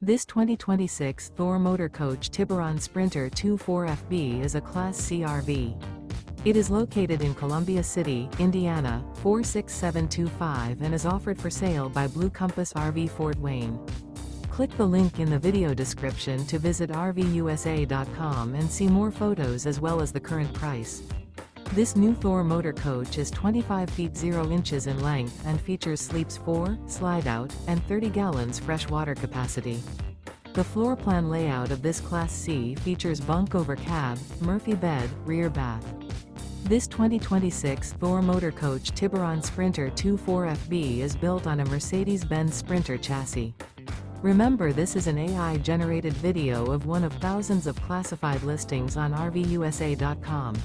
This 2026 Thor Motor Coach Tiburon Sprinter 24FB is a Class C RV. It is located in Columbia City, Indiana, 46725 and is offered for sale by Blue Compass RV Fort Wayne. Click the link in the video description to visit RVUSA.com and see more photos as well as the current price. This new Thor Motor Coach is 25 feet 0 inches in length and features sleeps 4, slide-out, and 30 gallons fresh water capacity. The floor plan layout of this Class C features bunk over cab, Murphy bed, rear bath. This 2026 Thor Motor Coach Tiburon Sprinter 24FB is built on a Mercedes Benz Sprinter chassis. Remember, this is an AI-generated video of one of thousands of classified listings on RVUSA.com.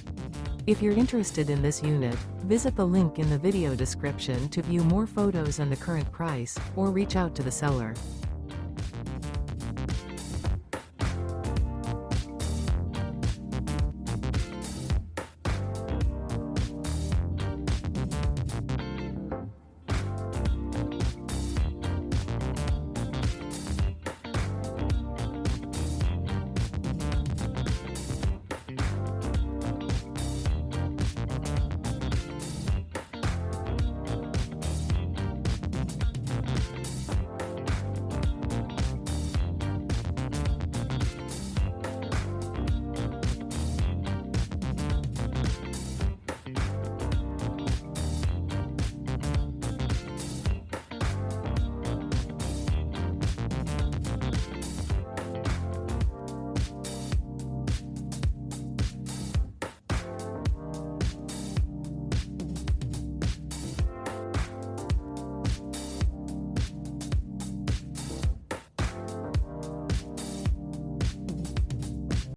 If you're interested in this unit, visit the link in the video description to view more photos and the current price, or reach out to the seller.